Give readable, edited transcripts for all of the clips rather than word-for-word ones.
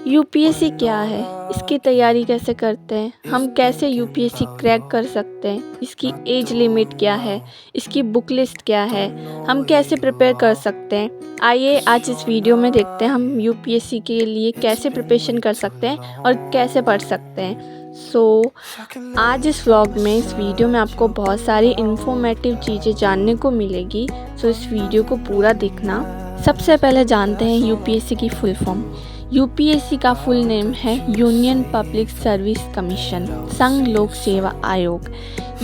UPSC क्या है, इसकी तैयारी कैसे करते हैं, हम कैसे यूपीएससी क्रैक कर सकते हैं, इसकी एज लिमिट क्या है, इसकी बुक लिस्ट क्या है, हम कैसे प्रिपेयर कर सकते हैं। आइए आज इस वीडियो में देखते हैं हम यूपीएससी के लिए कैसे प्रिपरेशन कर सकते हैं और कैसे पढ़ सकते हैं। आज इस व्लॉग में, इस वीडियो में आपको बहुत सारी इन्फॉर्मेटिव चीज़ें जानने को मिलेगी। इस वीडियो को पूरा देखना। सबसे पहले जानते हैं यूपीएससी की फुल फॉर्म। यूपीएससी का फुल नेम है यूनियन पब्लिक सर्विस कमीशन, संघ लोक सेवा आयोग।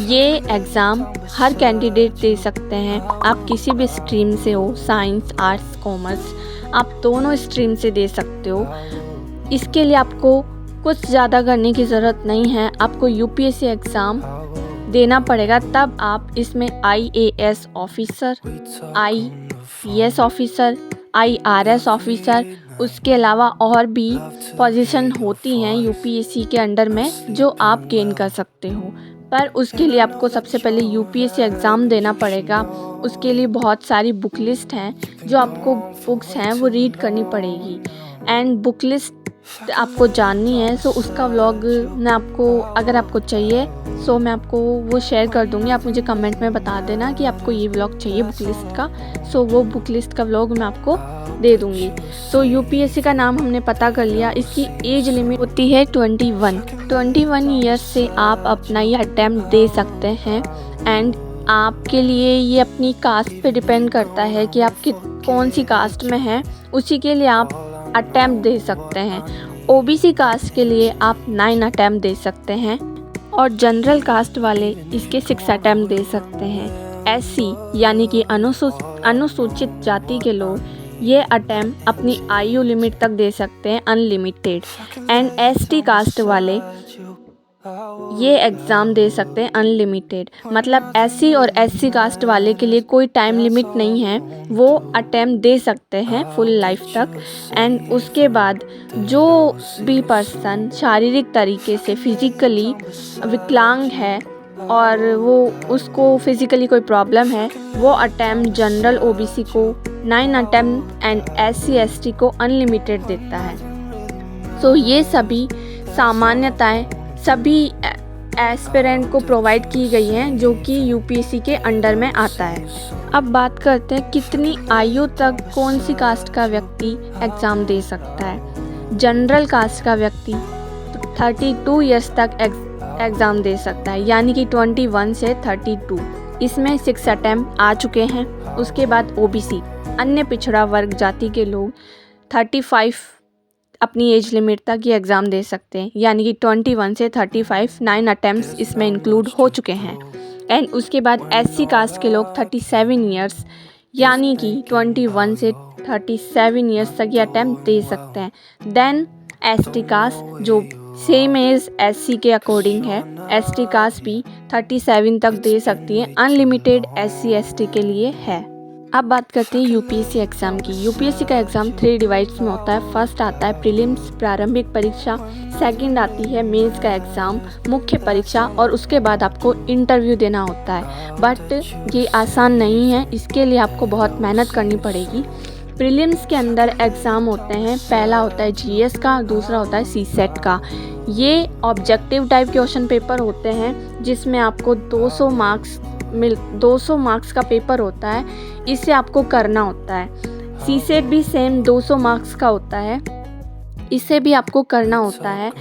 ये एग्ज़ाम हर कैंडिडेट दे सकते हैं। आप किसी भी स्ट्रीम से हो, साइंस, आर्ट्स, कॉमर्स, आप दोनों स्ट्रीम से दे सकते हो। इसके लिए आपको कुछ ज़्यादा करने की ज़रूरत नहीं है। आपको यूपीएससी एग्ज़ाम देना पड़ेगा, तब आप इसमें IAS officer, IPS officer, IRS officer, उसके अलावा और भी पोजीशन होती हैं यूपीएससी के अंडर में जो आप गेन कर सकते हो। पर उसके लिए आपको सबसे पहले यूपीएससी एग्ज़ाम देना पड़ेगा। उसके लिए बहुत सारी बुक लिस्ट हैं, जो आपको बुक्स हैं वो रीड करनी पड़ेगी। एंड बुक लिस्ट आपको जाननी है, उसका व्लॉग मैं आपको, अगर आपको चाहिए मैं आपको वो शेयर कर दूँगी। आप मुझे कमेंट में बता देना कि आपको ये व्लॉग चाहिए बुक लिस्ट का। वो बुक लिस्ट का व्लॉग मैं आपको दे दूँगी। यूपीएससी का नाम हमने पता कर लिया। इसकी एज लिमिट होती है 21 ईयर्स से आप अपना ये अटैम्प्ट दे सकते हैं। एंड आपके लिए ये अपनी कास्ट पे डिपेंड करता है कि आप कौन सी कास्ट में हैं, उसी के लिए आप अटैम्प्ट दे सकते हैं। ओबीसी कास्ट के लिए आप 9 अटैम्प्ट दे सकते हैं और जनरल कास्ट वाले इसके 6 अटैम्प्ट दे सकते हैं। एससी यानी कि अनुसूचित जाति के लोग ये अटैम्प्ट अपनी आयु लिमिट तक दे सकते हैं, अनलिमिटेड। एंड एसटी कास्ट वाले ये एग्ज़ाम दे सकते हैं अनलिमिटेड। मतलब एससी और एससी कास्ट वाले के लिए कोई टाइम लिमिट नहीं है, वो अटैम्प्ट दे सकते हैं फुल लाइफ तक। एंड उसके बाद जो भी पर्सन शारीरिक तरीके से फिज़िकली विकलांग है और वो उसको फिज़िकली कोई प्रॉब्लम है, वो अटैम्प्ट जनरल ओबीसी को 9 अटैम्प्ट एंड एससी एसटी को अनलिमिटेड देता है। ये सभी सामान्यताएं सभी एस्पिरेंट को प्रोवाइड की गई हैं जो कि यूपीएससी के अंडर में आता है। अब बात करते हैं कितनी आयु तक कौन सी कास्ट का व्यक्ति एग्ज़ाम दे सकता है। जनरल कास्ट का व्यक्ति 32 ईयर्स तक एग्ज़ाम दे सकता है, यानी कि 21 से 32। इसमें 6 अटैम्प्ट आ चुके हैं। उसके बाद ओबीसी, अन्य पिछड़ा वर्ग जाति के लोग 35 अपनी एज लिमिट तक ये एग्ज़ाम दे सकते हैं, यानी कि 21 से 35 9 अटैम्प्ट्स इसमें इंक्लूड हो चुके हैं। एंड उसके बाद एससी कास्ट के लोग 37 ईयर्स, यानी कि 21 से 37 ईयर्स तक ये अटैम्प्ट दे सकते हैं। देन एसटी कास्ट जो सेम एज एससी के अकॉर्डिंग है, एसटी कास्ट भी 37 तक दे सकती है, अनलिमिटेड एससी एसटी के लिए है। अब बात करते हैं यूपीएससी एग्ज़ाम की। यूपीएससी का एग्ज़ाम 3 डिवाइड्स में होता है। फर्स्ट आता है प्रीलिम्स, प्रारंभिक परीक्षा। सेकंड आती है मेंस का एग्ज़ाम, मुख्य परीक्षा, और उसके बाद आपको इंटरव्यू देना होता है। बट ये आसान नहीं है, इसके लिए आपको बहुत मेहनत करनी पड़ेगी। प्रीलिम्स के अंदर एग्ज़ाम होते हैं, पहला होता है जीएस का, दूसरा होता है सीसेट का। ये ऑब्जेक्टिव टाइप क्वेश्चन पेपर होते हैं जिसमें आपको 200 मार्क्स का पेपर होता है, इसे आपको करना होता है। सीसेट भी सेम 200 मार्क्स का होता है, इसे भी आपको करना होता है।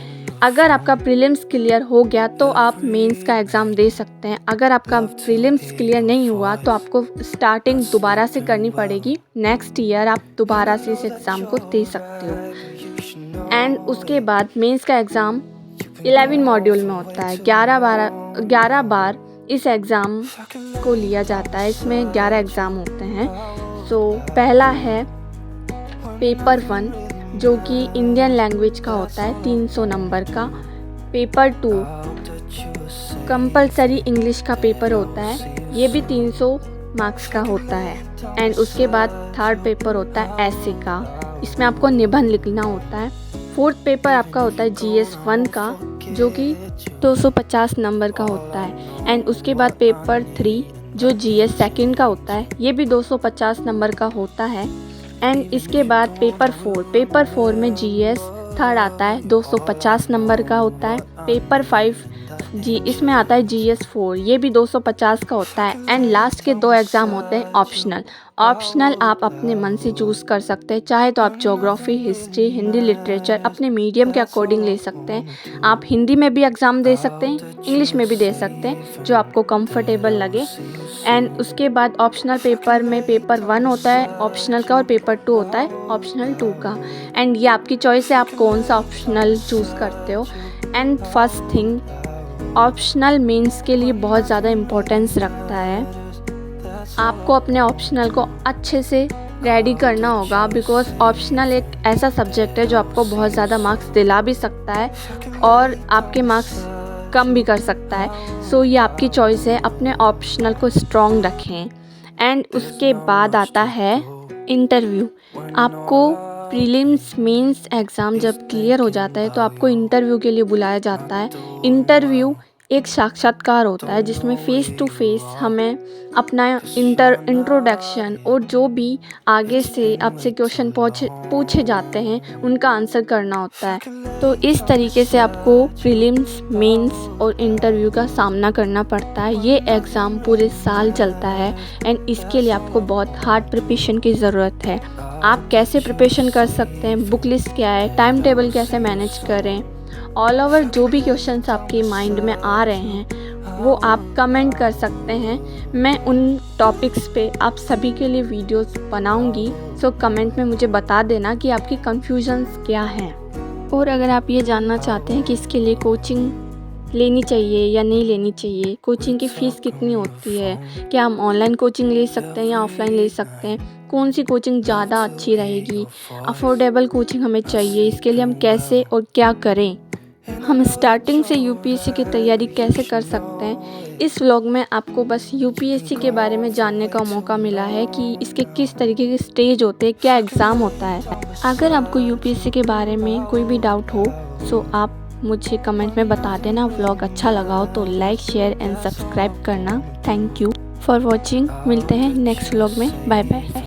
अगर आपका प्रीलिम्स क्लियर हो गया तो आप मेंस का एग्ज़ाम दे सकते हैं। अगर आपका प्रीलिम्स क्लियर नहीं हुआ तो आपको स्टार्टिंग दोबारा से करनी पड़ेगी। नेक्स्ट ईयर आप दोबारा से इस एग्ज़ाम को दे सकते हो। एंड उसके बाद मेंस का एग्ज़ाम 11 मॉड्यूल में होता है। 11 बार इस एग्ज़ाम को लिया जाता है। इसमें 11 एग्ज़ाम होते हैं। पहला है पेपर 1 जो कि इंडियन लैंग्वेज का होता है, 300 नंबर का। पेपर 2 कंपलसरी इंग्लिश का पेपर होता है, ये भी 300 मार्क्स का होता है। एंड उसके बाद थर्ड पेपर होता है एसे का, इसमें आपको निबंध लिखना होता है। फोर्थ पेपर आपका होता है जीएस 1 का जो कि 250 नंबर का होता है। एंड उसके बाद पेपर 3 जो जीएस सेकंड का होता है, ये भी 250 नंबर का होता है। एंड इसके बाद पेपर 4 में जीएस थर्ड आता है, 250 नंबर का होता है। पेपर 5 इसमें आता है जीएस 4, ये भी 250 का होता है। एंड लास्ट के 2 एग्ज़ाम होते हैं ऑप्शनल आप अपने मन से चूज़ कर सकते हैं, चाहे तो आप ज्योग्राफी, हिस्ट्री, हिंदी लिटरेचर अपने मीडियम के अकॉर्डिंग ले सकते हैं। आप हिंदी में भी एग्ज़ाम दे सकते हैं, इंग्लिश में भी दे सकते हैं, जो आपको कंफर्टेबल लगे। एंड उसके बाद ऑप्शनल पेपर में पेपर 1 होता है ऑप्शनल का और पेपर 2 होता है ऑप्शनल 2 का। एंड ये आपकी चॉइस है, आप कौन सा ऑप्शनल चूज़ करते हो। And first thing, optional mains के लिए बहुत ज़्यादा इम्पोर्टेंस रखता है। आपको अपने ऑप्शनल को अच्छे से रेडी करना होगा, बिकॉज़ ऑप्शनल एक ऐसा सब्जेक्ट है जो आपको बहुत ज़्यादा मार्क्स दिला भी सकता है और आपके मार्क्स कम भी कर सकता है। सो ये आपकी चॉइस है, अपने ऑप्शनल को स्ट्रॉन्ग रखें। एंड उसके बाद आता है इंटरव्यू। आपको प्रीलिम्स मेंस एग्ज़ाम जब क्लियर हो जाता है तो आपको इंटरव्यू के लिए बुलाया जाता है। इंटरव्यू एक साक्षात्कार होता है जिसमें फ़ेस टू फेस हमें अपना इंट्रोडक्शन और जो भी आगे से आपसे क्वेश्चन पूछे जाते हैं उनका आंसर करना होता है। तो इस तरीके से आपको प्रीलिम्स, मेंस और इंटरव्यू का सामना करना पड़ता है। ये एग्ज़ाम पूरे साल चलता है एंड इसके लिए आपको बहुत हार्ड प्रिपरेशन की ज़रूरत है। आप कैसे प्रिपरेशन कर सकते हैं, बुक लिस्ट क्या है, टाइम टेबल कैसे मैनेज करें, ऑल ओवर जो भी क्वेश्चंस आपके माइंड में आ रहे हैं वो आप कमेंट कर सकते हैं। मैं उन टॉपिक्स पे आप सभी के लिए वीडियोस बनाऊंगी। सो कमेंट में मुझे बता देना कि आपकी कन्फ्यूजन्स क्या हैं। और अगर आप ये जानना चाहते हैं कि इसके लिए कोचिंग लेनी चाहिए या नहीं लेनी चाहिए, कोचिंग की फ़ीस कितनी होती है, क्या हम ऑनलाइन कोचिंग ले सकते हैं या ऑफ़लाइन ले सकते हैं, कौन सी कोचिंग ज़्यादा अच्छी रहेगी, अफोर्डेबल कोचिंग हमें चाहिए, इसके लिए हम कैसे और क्या करें, हम स्टार्टिंग से यूपीएससी की तैयारी कैसे कर सकते हैं। इस व्लॉग में आपको बस यूपीएससी के बारे में जानने का मौका मिला है कि इसके किस तरीके के स्टेज होते हैं, क्या एग्ज़ाम होता है। अगर आपको यूपीएससी के बारे में कोई भी डाउट हो सो आप मुझे कमेंट में बता देना। व्लॉग अच्छा लगा हो तो लाइक, शेयर एंड सब्सक्राइब करना। Thank you for watching. मिलते हैं नेक्स्ट व्लॉग में। Bye bye.